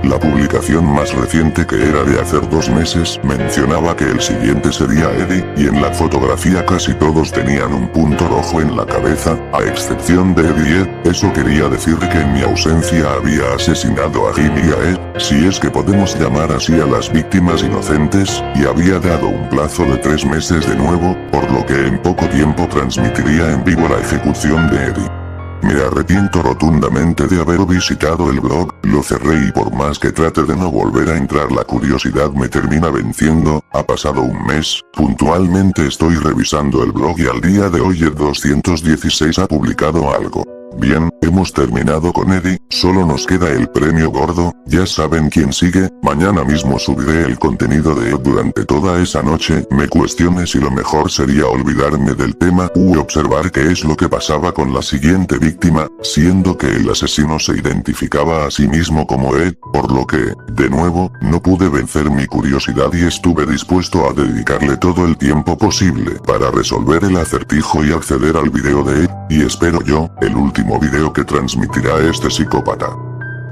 La publicación más reciente, que era de hace 2 meses, mencionaba que el siguiente sería Eddie, y en la fotografía casi todos tenían un punto rojo en la cabeza, a excepción de Eddie. Eso quería decir que en mi ausencia había asesinado a Jimmy y a Ed, si es que podemos llamar así a las víctimas inocentes, y había dado un plazo de 3 meses de nuevo, por lo que en poco tiempo transmitiría en vivo la ejecución de Eddie. Me arrepiento rotundamente de haber visitado el blog, lo cerré y por más que trate de no volver a entrar la curiosidad me termina venciendo. Ha pasado un mes, puntualmente estoy revisando el blog y al día de hoy el 216 ha publicado algo. Bien, hemos terminado con Eddie, solo nos queda el premio gordo, ya saben quién sigue. Mañana mismo subiré el contenido de Ed durante toda esa noche. Me cuestioné si lo mejor sería olvidarme del tema u observar qué es lo que pasaba con la siguiente víctima, siendo que el asesino se identificaba a sí mismo como Ed, por lo que, de nuevo, no pude vencer mi curiosidad y estuve dispuesto a dedicarle todo el tiempo posible para resolver el acertijo y acceder al video de Ed, y espero yo, el último video que transmitirá este psicópata.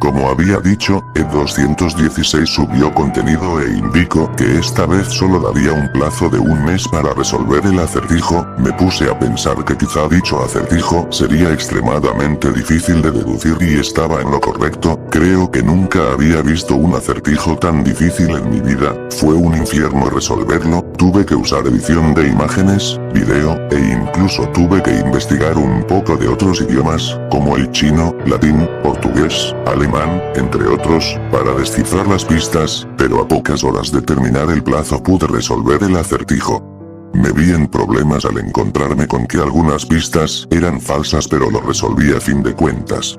Como había dicho, Ed216 subió contenido e indicó que esta vez solo daría un plazo de un mes para resolver el acertijo. Me puse a pensar que quizá dicho acertijo sería extremadamente difícil de deducir y estaba en lo correcto. Creo que nunca había visto un acertijo tan difícil en mi vida, fue un infierno resolverlo, tuve que usar edición de imágenes, video, e incluso tuve que investigar un poco de otros idiomas, como el chino, latín, portugués, alemán, entre otros, para descifrar las pistas, pero a pocas horas de terminar el plazo pude resolver el acertijo. Me vi en problemas al encontrarme con que algunas pistas eran falsas, pero lo resolví a fin de cuentas.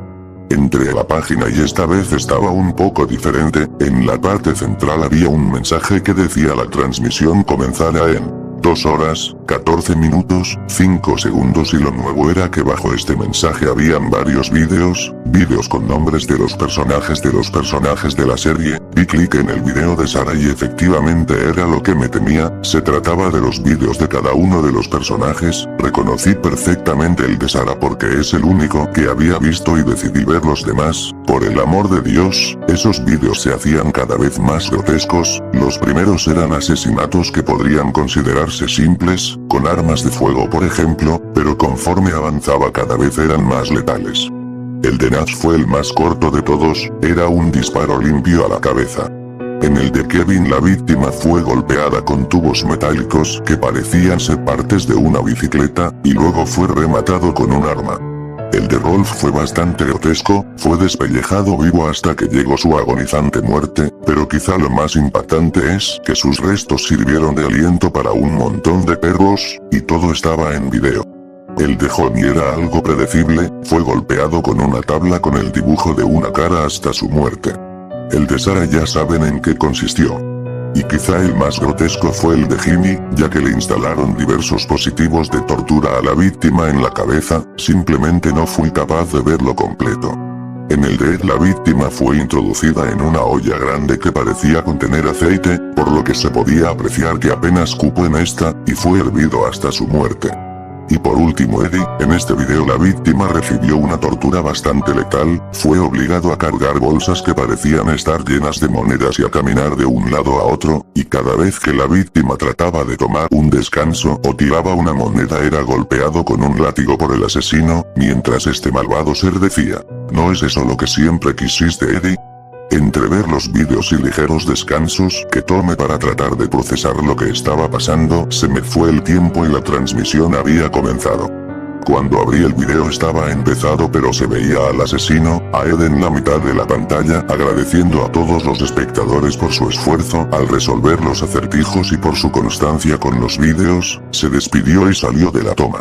Entré a la página y esta vez estaba un poco diferente. En la parte central había un mensaje que decía la transmisión comenzará en 2 horas, 14 minutos, 5 segundos y lo nuevo era que bajo este mensaje habían varios vídeos con nombres de los personajes de la serie. Di clic en el video de Sara y efectivamente era lo que me temía, se trataba de los vídeos de cada uno de los personajes. Reconocí perfectamente el de Sara porque es el único que había visto y decidí ver los demás. Por el amor de Dios, esos vídeos se hacían cada vez más grotescos. Los primeros eran asesinatos que podrían considerarse simples, con armas de fuego por ejemplo, pero conforme avanzaba cada vez eran más letales. El de Nash fue el más corto de todos, era un disparo limpio a la cabeza. En el de Kevin la víctima fue golpeada con tubos metálicos que parecían ser partes de una bicicleta, y luego fue rematado con un arma. El de Rolf fue bastante grotesco, fue despellejado vivo hasta que llegó su agonizante muerte, pero quizá lo más impactante es que sus restos sirvieron de aliento para un montón de perros, y todo estaba en video. El de Johnny era algo predecible, fue golpeado con una tabla con el dibujo de una cara hasta su muerte. El de Sara ya saben en qué consistió. Y quizá el más grotesco fue el de Jimmy, ya que le instalaron diversos dispositivos de tortura a la víctima en la cabeza, simplemente no fui capaz de verlo completo. En el de Ed la víctima fue introducida en una olla grande que parecía contener aceite, por lo que se podía apreciar que apenas cupo en esta, y fue hervido hasta su muerte. Y por último Eddie, en este video la víctima recibió una tortura bastante letal, fue obligado a cargar bolsas que parecían estar llenas de monedas y a caminar de un lado a otro, y cada vez que la víctima trataba de tomar un descanso o tiraba una moneda era golpeado con un látigo por el asesino, mientras este malvado ser decía, ¿no es eso lo que siempre quisiste, Eddie? Entre ver los vídeos y ligeros descansos que tomé para tratar de procesar lo que estaba pasando, se me fue el tiempo y la transmisión había comenzado. Cuando abrí el video estaba empezado pero se veía al asesino, a Ed en la mitad de la pantalla, agradeciendo a todos los espectadores por su esfuerzo al resolver los acertijos y por su constancia con los vídeos, se despidió y salió de la toma.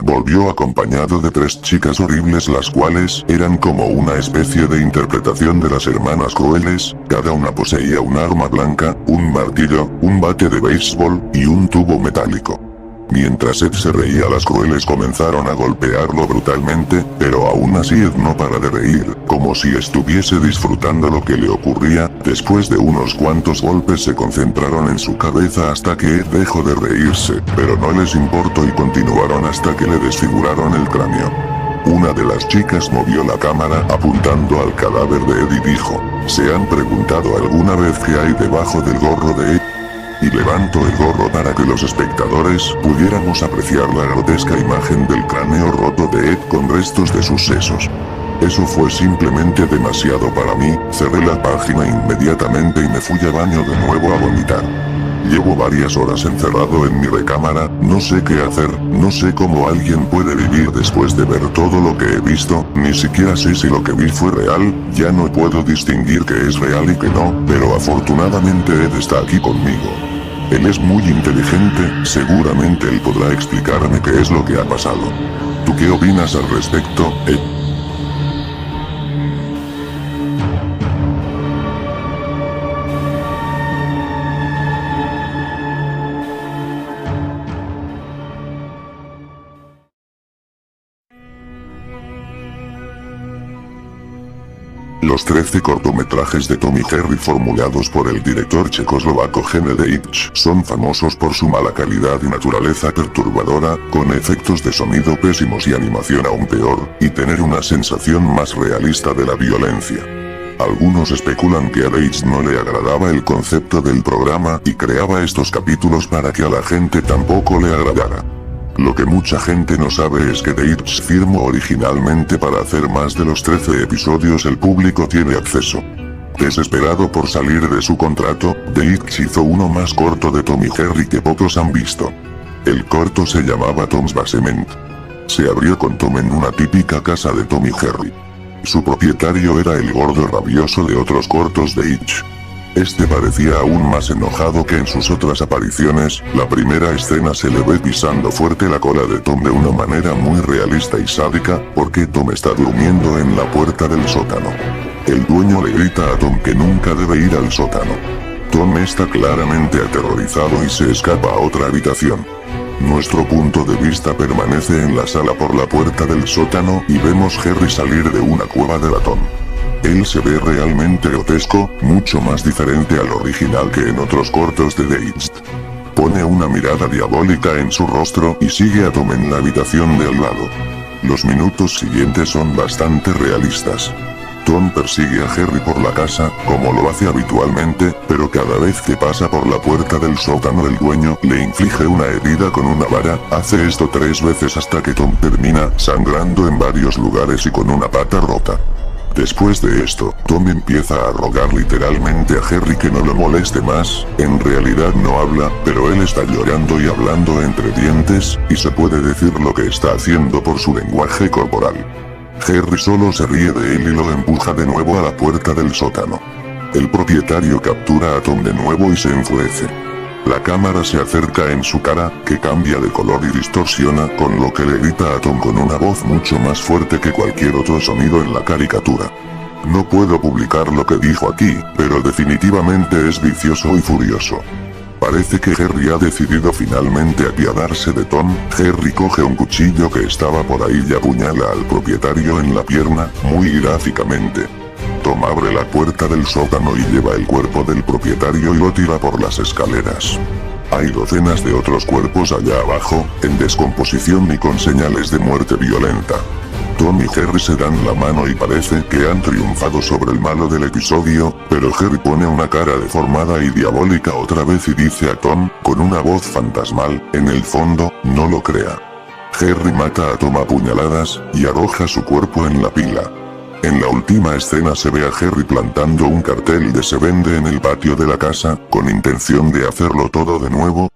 Volvió acompañado de 3 chicas horribles, las cuales eran como una especie de interpretación de las hermanas crueles, cada una poseía un arma blanca, un martillo, un bate de béisbol, y un tubo metálico. Mientras Ed se reía las crueles comenzaron a golpearlo brutalmente, pero aún así Ed no para de reír, como si estuviese disfrutando lo que le ocurría. Después de unos cuantos golpes se concentraron en su cabeza hasta que Ed dejó de reírse, pero no les importó y continuaron hasta que le desfiguraron el cráneo. Una de las chicas movió la cámara apuntando al cadáver de Ed y dijo, ¿se han preguntado alguna vez qué hay debajo del gorro de Ed? Y levantó el gorro para que los espectadores pudiéramos apreciar la grotesca imagen del cráneo roto de Ed con restos de sus sesos. Eso fue simplemente demasiado para mí, cerré la página inmediatamente y me fui al baño de nuevo a vomitar. Llevo varias horas encerrado en mi recámara, no sé qué hacer, no sé cómo alguien puede vivir después de ver todo lo que he visto, ni siquiera sé si lo que vi fue real, ya no puedo distinguir qué es real y qué no, pero afortunadamente Ed está aquí conmigo. Él es muy inteligente, seguramente él podrá explicarme qué es lo que ha pasado. ¿Tú qué opinas al respecto, Ed? Los 13 cortometrajes de Tom y Jerry formulados por el director checoslovaco Gene Deitch son famosos por su mala calidad y naturaleza perturbadora, con efectos de sonido pésimos y animación aún peor, y tener una sensación más realista de la violencia. Algunos especulan que a Deitch no le agradaba el concepto del programa y creaba estos capítulos para que a la gente tampoco le agradara. Lo que mucha gente no sabe es que Deitch firmó originalmente para hacer más de los 13 episodios el público tiene acceso. Desesperado por salir de su contrato, Deitch hizo uno más corto de Tom y Jerry que pocos han visto. El corto se llamaba Tom's Basement. Se abrió con Tom en una típica casa de Tom y Jerry. Su propietario era el gordo rabioso de otros cortos de Deitch. Este parecía aún más enojado que en sus otras apariciones. La primera escena se le ve pisando fuerte la cola de Tom de una manera muy realista y sádica, porque Tom está durmiendo en la puerta del sótano. El dueño le grita a Tom que nunca debe ir al sótano. Tom está claramente aterrorizado y se escapa a otra habitación. Nuestro punto de vista permanece en la sala por la puerta del sótano y vemos Jerry salir de una cueva de latón. Él se ve realmente grotesco, mucho más diferente al original que en otros cortos de Deitch. Pone una mirada diabólica en su rostro y sigue a Tom en la habitación de al lado. Los minutos siguientes son bastante realistas. Tom persigue a Jerry por la casa, como lo hace habitualmente, pero cada vez que pasa por la puerta del sótano el dueño le inflige una herida con una vara, hace esto 3 veces hasta que Tom termina sangrando en varios lugares y con una pata rota. Después de esto, Tom empieza a rogar literalmente a Jerry que no lo moleste más, en realidad no habla, pero él está llorando y hablando entre dientes, y se puede decir lo que está haciendo por su lenguaje corporal. Jerry solo se ríe de él y lo empuja de nuevo a la puerta del sótano. El propietario captura a Tom de nuevo y se enfurece. La cámara se acerca en su cara, que cambia de color y distorsiona, con lo que le grita a Tom con una voz mucho más fuerte que cualquier otro sonido en la caricatura. No puedo publicar lo que dijo aquí, pero definitivamente es vicioso y furioso. Parece que Jerry ha decidido finalmente apiadarse de Tom. Jerry coge un cuchillo que estaba por ahí y apuñala al propietario en la pierna, muy gráficamente. Tom abre la puerta del sótano y lleva el cuerpo del propietario y lo tira por las escaleras. Hay docenas de otros cuerpos allá abajo, en descomposición y con señales de muerte violenta. Tom y Jerry se dan la mano y parece que han triunfado sobre el malo del episodio, pero Jerry pone una cara deformada y diabólica otra vez y dice a Tom, con una voz fantasmal, en el fondo, no lo crea. Jerry mata a Tom a puñaladas, y arroja su cuerpo en la pila. En la última escena se ve a Jerry plantando un cartel de se vende en el patio de la casa, con intención de hacerlo todo de nuevo,